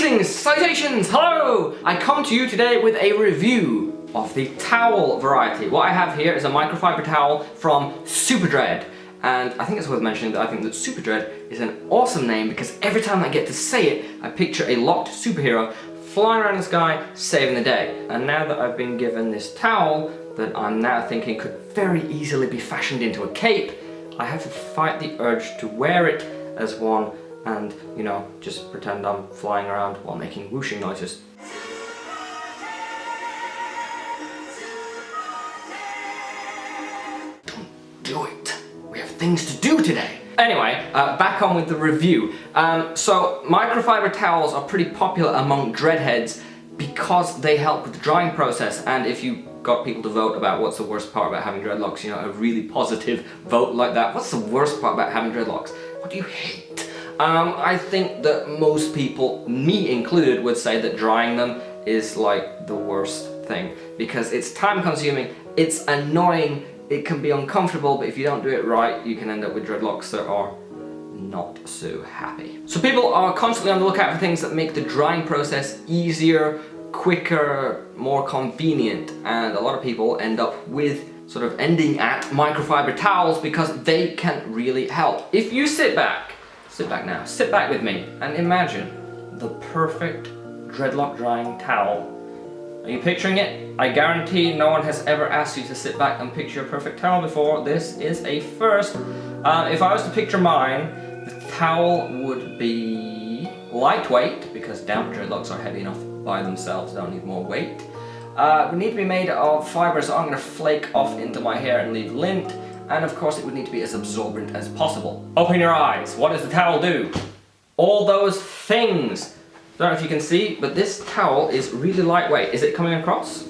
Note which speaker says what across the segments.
Speaker 1: Greetings, salutations, hello! I come to you today with a review of the towel variety. What I have here is a microfiber towel from Superdread. And I think it's worth mentioning that I think that Superdread is an awesome name because every time I get to say it, I picture a locked superhero flying around the sky, saving the day. And now that I've been given this towel that I'm now thinking could very easily be fashioned into a cape, I have to fight the urge to wear it as one and, you know, just pretend I'm flying around while making whooshing noises. Don't do it. We have things to do today. Anyway, back on with the review. So microfiber towels are pretty popular among dreadheads because they help with the drying process, and if you got people to vote about what's the worst part about having dreadlocks, you know, a really positive vote like that. What's the worst part about having dreadlocks? What do you hate? I think that most people, me included, would say that drying them is like the worst thing because it's time consuming, it's annoying, it can be uncomfortable, but if you don't do it right, you can end up with dreadlocks that are not so happy. So people are constantly on the lookout for things that make the drying process easier, quicker, more convenient, and a lot of people end up with sort of ending at microfiber towels because they can really help. If you sit back now, sit back with me and imagine the perfect dreadlock drying towel. Are you picturing it? I guarantee no one has ever asked you to sit back and picture a perfect towel before. This is a first. If I was to picture mine, the towel would be lightweight because damp dreadlocks are heavy enough by themselves, don't need more weight. It would need to be made of fibres, so I'm going to flake off into my hair and leave lint. And of course it would need to be as absorbent as possible. Open your eyes. What does the towel do? All those things. Don't know if you can see, but this towel is really lightweight. Is it coming across?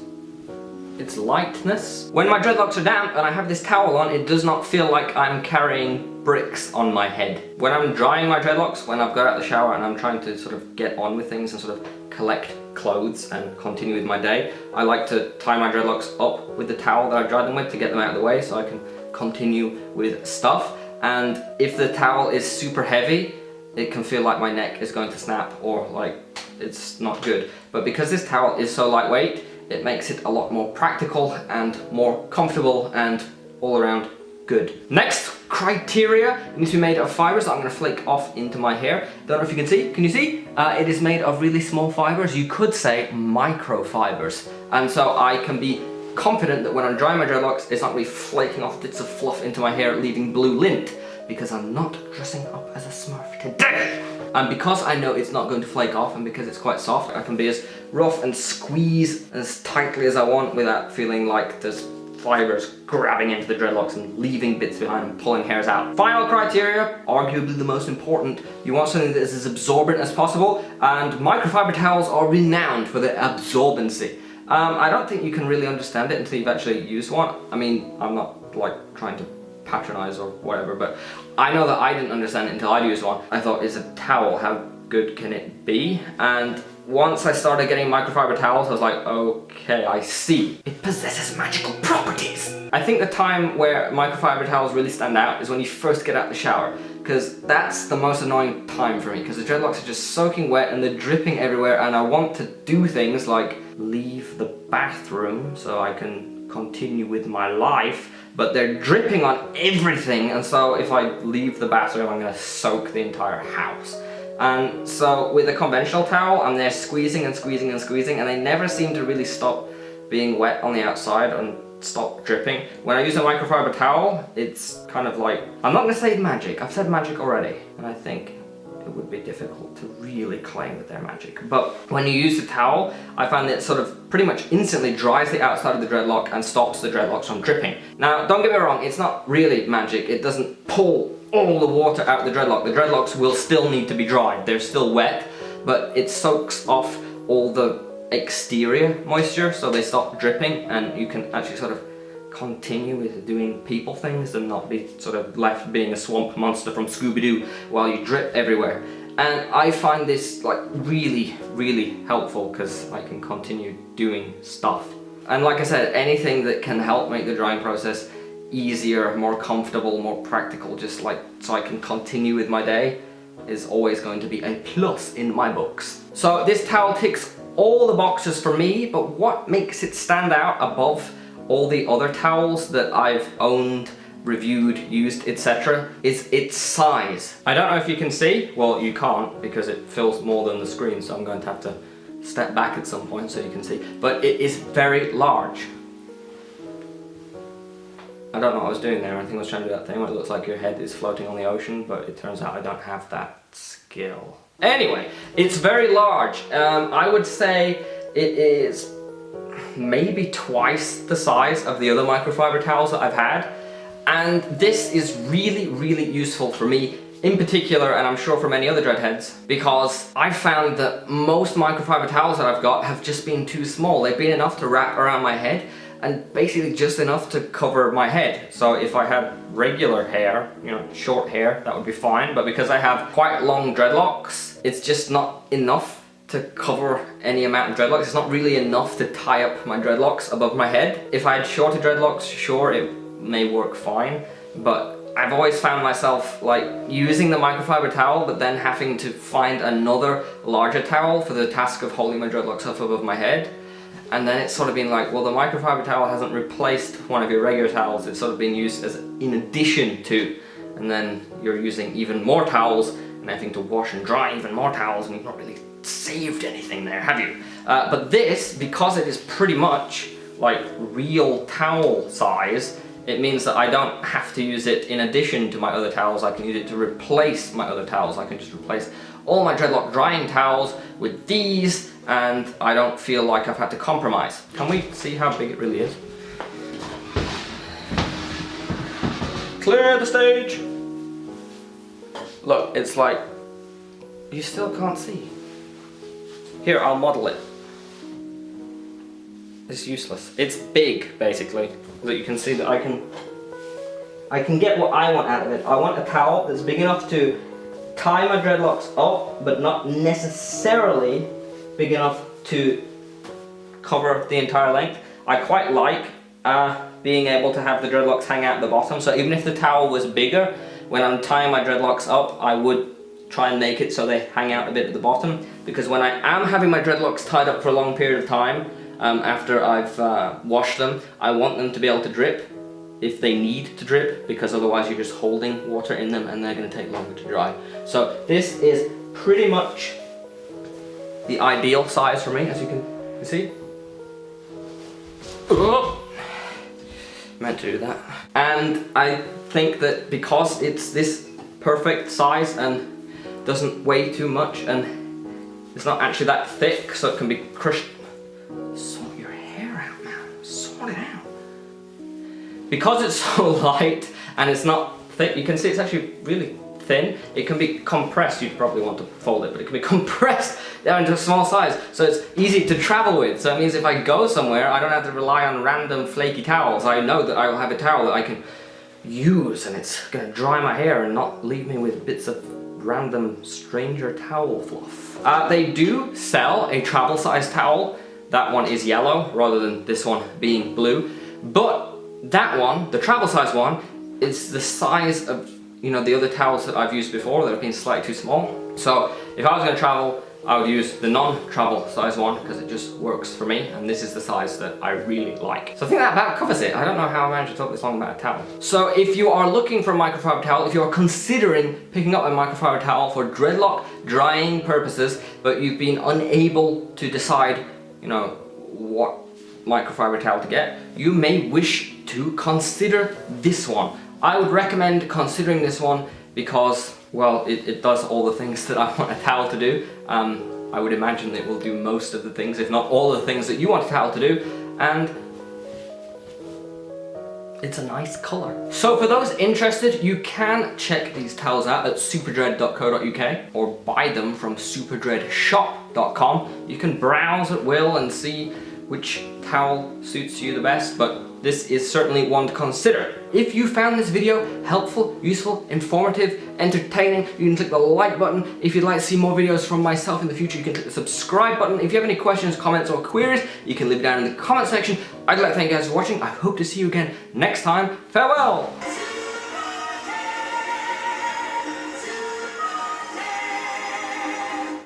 Speaker 1: Its lightness. When my dreadlocks are damp and I have this towel on, it does not feel like I'm carrying bricks on my head. When I'm drying my dreadlocks, when I've got out of the shower and I'm trying to sort of get on with things and sort of collect clothes and continue with my day, I like to tie my dreadlocks up with the towel that I've dried them with to get them out of the way so I can continue with stuff. And if the towel is super heavy, it can feel like my neck is going to snap or like it's not good. But because this towel is so lightweight, it makes it a lot more practical and more comfortable and all around good. Next criteria, it needs to be made of fibres that I'm going to flake off into my hair. Don't know if you can see. Can you see? It is made of really small fibres. You could say microfibres. And so I can be confident that when I'm drying my dreadlocks, it's not going to be flaking off bits of fluff into my hair, leaving blue lint, because I'm not dressing up as a Smurf today. And because I know it's not going to flake off and because it's quite soft, I can be as rough and squeeze as tightly as I want without feeling like there's fibres grabbing into the dreadlocks and leaving bits behind and pulling hairs out. Final criteria, arguably the most important, you want something that is as absorbent as possible, and microfiber towels are renowned for their absorbency. I don't think you can really understand it until you've actually used one. I mean, I'm not like trying to patronize or whatever, but I know that I didn't understand it until I'd used one. I thought, it's a towel, how good can it be? And once I started getting microfiber towels, I was like, okay, I see. It possesses magical properties. I think the time where microfiber towels really stand out is when you first get out of the shower, because that's the most annoying time for me, because the dreadlocks are just soaking wet and they're dripping everywhere, and I want to do things like leave the bathroom so I can continue with my life, but they're dripping on everything, and so if I leave the bathroom, I'm going to soak the entire house. And so with a conventional towel, I'm there squeezing and squeezing and squeezing, and they never seem to really stop being wet on the outside and stop dripping. When I use a microfiber towel, it's kind of like, I'm not going to say magic, I've said magic already, and I think it would be difficult to really claim that they're magic. But when you use the towel, I find that it sort of pretty much instantly dries the outside of the dreadlock and stops the dreadlocks from dripping. Now, don't get me wrong, it's not really magic. It doesn't pull all the water out of the dreadlock. The dreadlocks will still need to be dried. They're still wet, but it soaks off all the exterior moisture so they stop dripping, and you can actually sort of continue with doing people things and not be sort of left being a swamp monster from Scooby-Doo while you drip everywhere. And I find this like really, really helpful because I can continue doing stuff. And like I said, anything that can help make the drying process easier, more comfortable, more practical, just like so I can continue with my day, is always going to be a plus in my books. So this towel ticks all the boxes for me, but what makes it stand out above all the other towels that I've owned, reviewed, used, etc. is its size. I don't know if you can see, well you can't because it fills more than the screen, so I'm going to have to step back at some point so you can see, but it is very large. I don't know what I was doing there. I think I was trying to do that thing where it looks like your head is floating on the ocean, but it turns out I don't have that skill. Anyway, it's very large. I would say it is maybe twice the size of the other microfiber towels that I've had, and this is really, really useful for me in particular, and I'm sure for many other dreadheads, because I've found that most microfiber towels that I've got have just been too small. They've been enough to wrap around my head, and basically just enough to cover my head. So if I had regular hair, you know, short hair, that would be fine, but because I have quite long dreadlocks, it's just not enough to cover any amount of dreadlocks. It's not really enough to tie up my dreadlocks above my head. If I had shorter dreadlocks, sure, it may work fine, but I've always found myself like using the microfiber towel but then having to find another larger towel for the task of holding my dreadlocks up above my head. And then it's sort of been like, well, the microfiber towel hasn't replaced one of your regular towels, it's sort of been used as in addition to, and then you're using even more towels and having to wash and dry even more towels, and you've not really saved anything there, have you? But this, because it is pretty much like real towel size, it means that I don't have to use it in addition to my other towels. I can use it to replace my other towels. I can just replace all my dreadlock drying towels with these, and I don't feel like I've had to compromise. Can we see how big it really is? Clear the stage! Look, it's like, you still can't see. Here, I'll model it. It's useless. It's big, basically, so that you can see that I can get what I want out of it. I want a towel that's big enough to tie my dreadlocks up, but not necessarily big enough to cover the entire length. I quite like being able to have the dreadlocks hang out the bottom, so even if the towel was bigger, when I'm tying my dreadlocks up, I would try and make it so they hang out a bit at the bottom, because when I am having my dreadlocks tied up for a long period of time, after I've washed them, I want them to be able to drip if they need to drip, because otherwise you're just holding water in them and they're going to take longer to dry. So this is pretty much the ideal size for me, as you can see. Oh, meant to do that. And I think that because it's this perfect size and doesn't weigh too much and it's not actually that thick, so it can be crushed. Sort your hair out, man. Sort it out. Because it's so light and it's not thick, you can see it's actually really thin. It can be compressed. You'd probably want to fold it, but it can be compressed down to a small size, so it's easy to travel with. So it means if I go somewhere, I don't have to rely on random flaky towels. I know that I will have a towel that I can use, and it's going to dry my hair and not leave me with bits of random stranger towel fluff. They do sell a travel size towel. That one is yellow rather than this one being blue, but that one, the travel size one, is the size of, you know, the other towels that I've used before that have been slightly too small. So if I was going to travel, I would use the non-travel size one because it just works for me, and this is the size that I really like. So I think that about covers it. I don't know how I managed to talk this long about a towel. So if you are looking for a microfiber towel, if you are considering picking up a microfiber towel for dreadlock drying purposes, but you've been unable to decide, you know, what microfiber towel to get, you may wish to consider this one. I would recommend considering this one because, well, it does all the things that I want a towel to do. I would imagine it will do most of the things, if not all of the things that you want a towel to do, and it's a nice colour. So for those interested, you can check these towels out at superdread.co.uk or buy them from superdreadshop.com. You can browse at will and see which towel suits you the best, but this is certainly one to consider. If you found this video helpful, useful, informative, entertaining, you can click the like button. If you'd like to see more videos from myself in the future, you can click the subscribe button. If you have any questions, comments, or queries, you can leave it down in the comment section. I'd like to thank you guys for watching. I hope to see you again next time. Farewell!